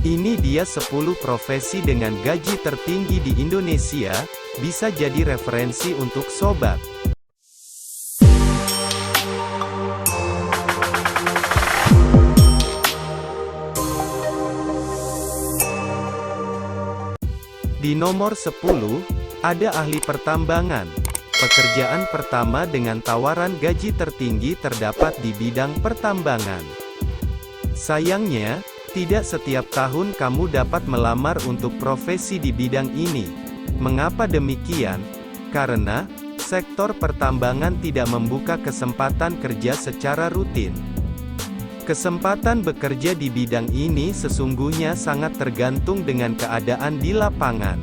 Ini dia 10 profesi dengan gaji tertinggi di Indonesia, bisa jadi referensi untuk sobat. Di nomor 10, ada ahli pertambangan. Pekerjaan pertama dengan tawaran gaji tertinggi terdapat di bidang pertambangan. Sayangnya, tidak setiap tahun kamu dapat melamar untuk profesi di bidang ini. Mengapa demikian? Karena sektor pertambangan tidak membuka kesempatan kerja secara rutin. Kesempatan bekerja di bidang ini sesungguhnya sangat tergantung dengan keadaan di lapangan.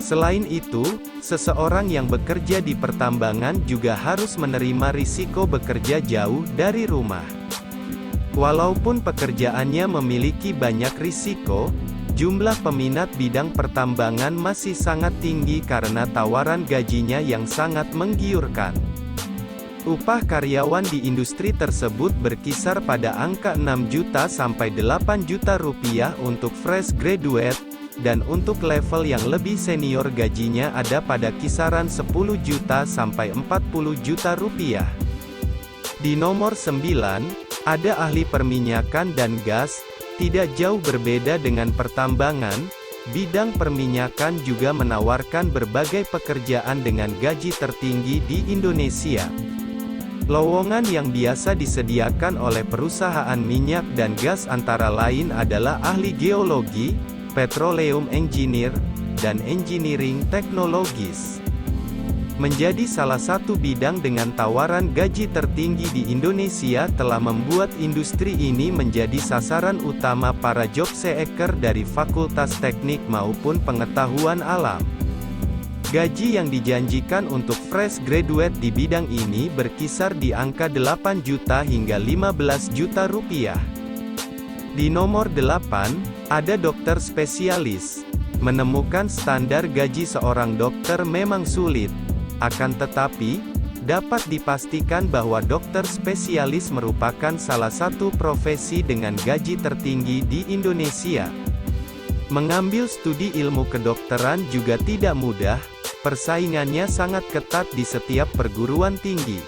Selain itu, seseorang yang bekerja di pertambangan juga harus menerima risiko bekerja jauh dari rumah. Walaupun pekerjaannya memiliki banyak risiko, jumlah peminat bidang pertambangan masih sangat tinggi karena tawaran gajinya yang sangat menggiurkan. Upah karyawan di industri tersebut berkisar pada angka 6 juta sampai 8 juta rupiah untuk fresh graduate, dan untuk level yang lebih senior gajinya ada pada kisaran 10 juta sampai 40 juta rupiah. Di nomor 9, ada ahli perminyakan dan gas. Tidak jauh berbeda dengan pertambangan, bidang perminyakan juga menawarkan berbagai pekerjaan dengan gaji tertinggi di Indonesia. Lowongan yang biasa disediakan oleh perusahaan minyak dan gas antara lain adalah ahli geologi, petroleum engineer, dan engineering teknologis. Menjadi salah satu bidang dengan tawaran gaji tertinggi di Indonesia telah membuat industri ini menjadi sasaran utama para job seeker dari fakultas teknik maupun pengetahuan alam. Gaji yang dijanjikan untuk fresh graduate di bidang ini berkisar di angka 8 juta hingga 15 juta rupiah. Di nomor 8, ada dokter spesialis. Menemukan standar gaji seorang dokter memang sulit. Akan tetapi, dapat dipastikan bahwa dokter spesialis merupakan salah satu profesi dengan gaji tertinggi di Indonesia. Mengambil studi ilmu kedokteran juga tidak mudah, persaingannya sangat ketat di setiap perguruan tinggi.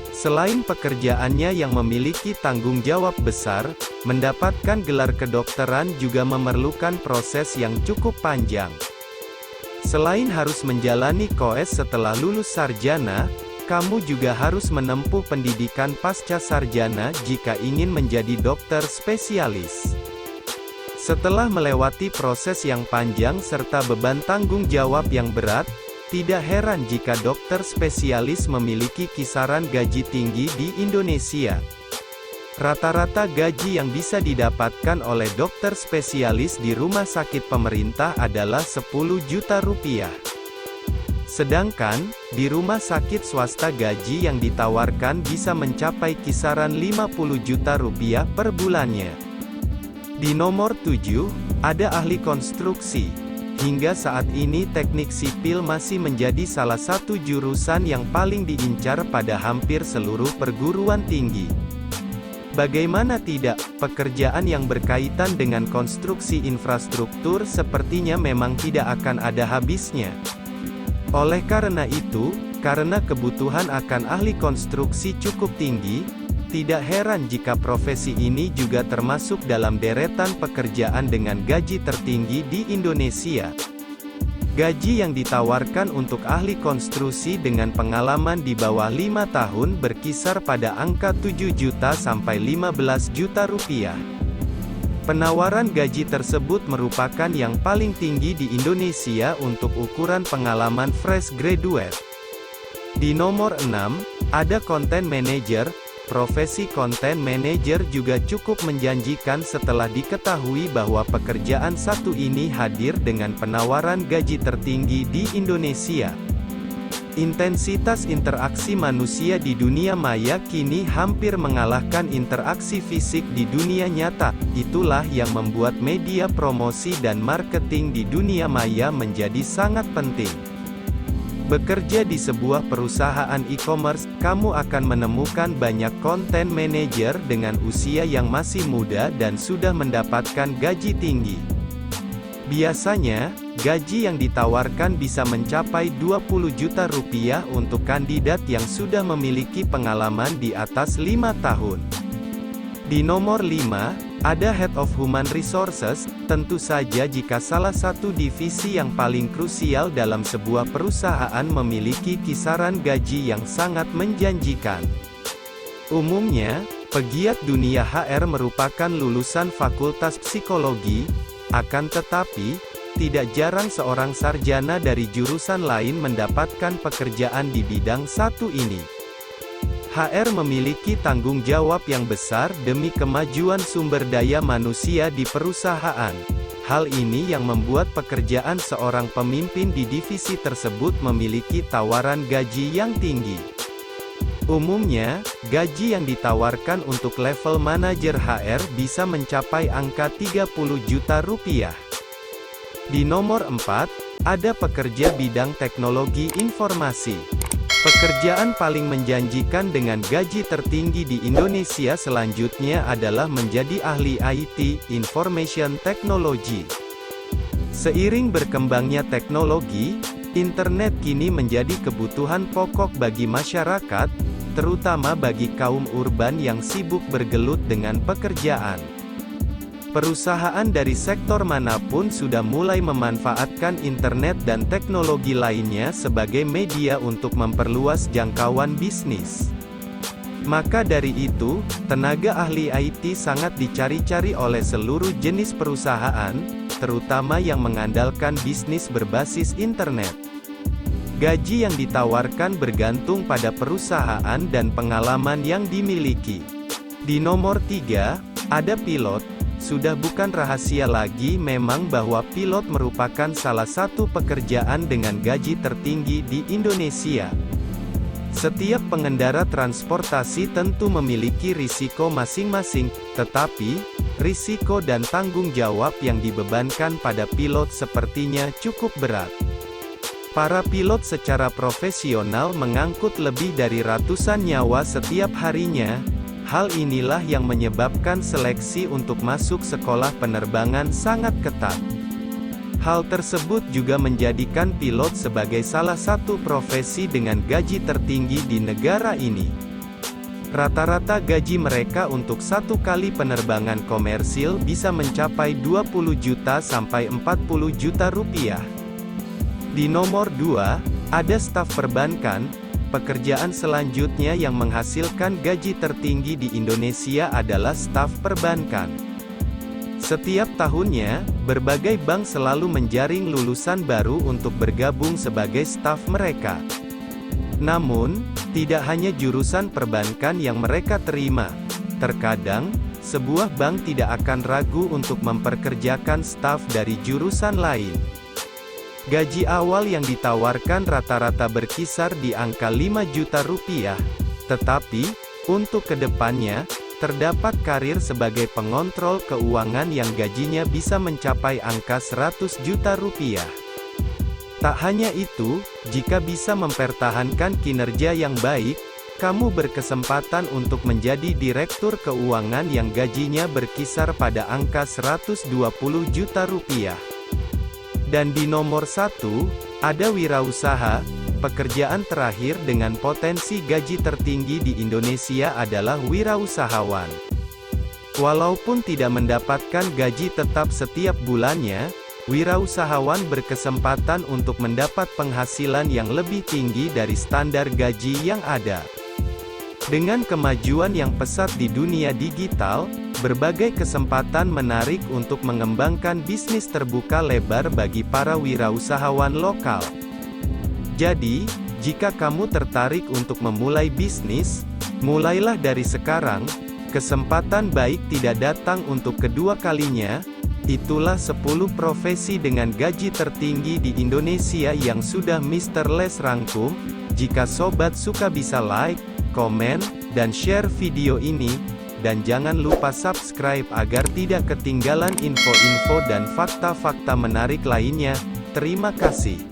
Selain pekerjaannya yang memiliki tanggung jawab besar, mendapatkan gelar kedokteran juga memerlukan proses yang cukup panjang. Selain harus menjalani koes setelah lulus sarjana, kamu juga harus menempuh pendidikan pasca sarjana jika ingin menjadi dokter spesialis. Setelah melewati proses yang panjang serta beban tanggung jawab yang berat, tidak heran jika dokter spesialis memiliki kisaran gaji tinggi di Indonesia. Rata-rata gaji yang bisa didapatkan oleh dokter spesialis di rumah sakit pemerintah adalah 10 juta rupiah. Sedangkan, di rumah sakit swasta gaji yang ditawarkan bisa mencapai kisaran 50 juta rupiah per bulannya. Di nomor 7, ada ahli konstruksi. Hingga saat ini teknik sipil masih menjadi salah satu jurusan yang paling diincar pada hampir seluruh perguruan tinggi. Bagaimana tidak, pekerjaan yang berkaitan dengan konstruksi infrastruktur sepertinya memang tidak akan ada habisnya. Oleh karena itu, karena kebutuhan akan ahli konstruksi cukup tinggi, tidak heran jika profesi ini juga termasuk dalam deretan pekerjaan dengan gaji tertinggi di Indonesia. Gaji yang ditawarkan untuk ahli konstruksi dengan pengalaman di bawah 5 tahun berkisar pada angka 7 juta sampai 15 juta rupiah. Penawaran gaji tersebut merupakan yang paling tinggi di Indonesia untuk ukuran pengalaman fresh graduate. Di nomor 6, ada content manager. Profesi content manager juga cukup menjanjikan setelah diketahui bahwa pekerjaan satu ini hadir dengan penawaran gaji tertinggi di Indonesia. Intensitas interaksi manusia di dunia maya kini hampir mengalahkan interaksi fisik di dunia nyata. Itulah yang membuat media promosi dan marketing di dunia maya menjadi sangat penting. Bekerja di sebuah perusahaan e-commerce, kamu akan menemukan banyak content manager dengan usia yang masih muda dan sudah mendapatkan gaji tinggi. Biasanya, gaji yang ditawarkan bisa mencapai 20 juta rupiah untuk kandidat yang sudah memiliki pengalaman di atas 5 tahun. Di nomor 5, ada Head of Human Resources. Tentu saja jika salah satu divisi yang paling krusial dalam sebuah perusahaan memiliki kisaran gaji yang sangat menjanjikan. Umumnya, pegiat dunia HR merupakan lulusan fakultas psikologi, akan tetapi, tidak jarang seorang sarjana dari jurusan lain mendapatkan pekerjaan di bidang satu ini. HR memiliki tanggung jawab yang besar demi kemajuan sumber daya manusia di perusahaan. Hal ini yang membuat pekerjaan seorang pemimpin di divisi tersebut memiliki tawaran gaji yang tinggi. Umumnya, gaji yang ditawarkan untuk level manajer HR bisa mencapai angka 30 juta rupiah. Di nomor 4, ada pekerja bidang teknologi informasi. Pekerjaan paling menjanjikan dengan gaji tertinggi di Indonesia selanjutnya adalah menjadi ahli IT, Information Technology. Seiring berkembangnya teknologi, internet kini menjadi kebutuhan pokok bagi masyarakat, terutama bagi kaum urban yang sibuk bergelut dengan pekerjaan. Perusahaan dari sektor manapun sudah mulai memanfaatkan internet dan teknologi lainnya sebagai media untuk memperluas jangkauan bisnis. Maka dari itu, tenaga ahli IT sangat dicari-cari oleh seluruh jenis perusahaan, terutama yang mengandalkan bisnis berbasis internet. Gaji yang ditawarkan bergantung pada perusahaan dan pengalaman yang dimiliki. Di nomor 3, ada pilot. Sudah bukan rahasia lagi memang bahwa pilot merupakan salah satu pekerjaan dengan gaji tertinggi di Indonesia. Setiap pengendara transportasi tentu memiliki risiko masing-masing, tetapi, risiko dan tanggung jawab yang dibebankan pada pilot sepertinya cukup berat. Para pilot secara profesional mengangkut lebih dari ratusan nyawa setiap harinya. Hal inilah yang menyebabkan seleksi untuk masuk sekolah penerbangan sangat ketat. Hal tersebut juga menjadikan pilot sebagai salah satu profesi dengan gaji tertinggi di negara ini. Rata-rata gaji mereka untuk satu kali penerbangan komersil bisa mencapai 20 juta sampai 40 juta rupiah. Di nomor 2, ada staf perbankan. Pekerjaan selanjutnya yang menghasilkan gaji tertinggi di Indonesia adalah staf perbankan. Setiap tahunnya, berbagai bank selalu menjaring lulusan baru untuk bergabung sebagai staf mereka. Namun, tidak hanya jurusan perbankan yang mereka terima. Terkadang, sebuah bank tidak akan ragu untuk memperkerjakan staf dari jurusan lain. Gaji awal yang ditawarkan rata-rata berkisar di angka 5 juta rupiah. Tetapi, untuk kedepannya, terdapat karir sebagai pengontrol keuangan yang gajinya bisa mencapai angka 100 juta rupiah. Tak hanya itu, jika bisa mempertahankan kinerja yang baik, kamu berkesempatan untuk menjadi direktur keuangan yang gajinya berkisar pada angka 120 juta rupiah. Dan di nomor 1, ada wirausaha. Pekerjaan terakhir dengan potensi gaji tertinggi di Indonesia adalah wirausahawan. Walaupun tidak mendapatkan gaji tetap setiap bulannya, wirausahawan berkesempatan untuk mendapat penghasilan yang lebih tinggi dari standar gaji yang ada. Dengan kemajuan yang pesat di dunia digital, berbagai kesempatan menarik untuk mengembangkan bisnis terbuka lebar bagi para wirausahawan lokal. Jadi, jika kamu tertarik untuk memulai bisnis, mulailah dari sekarang. Kesempatan baik tidak datang untuk kedua kalinya. Itulah 10 profesi dengan gaji tertinggi di Indonesia yang sudah Mr. Les rangkum. Jika sobat suka bisa like, komen, dan share video ini. Dan jangan lupa subscribe agar tidak ketinggalan info-info dan fakta-fakta menarik lainnya. Terima kasih.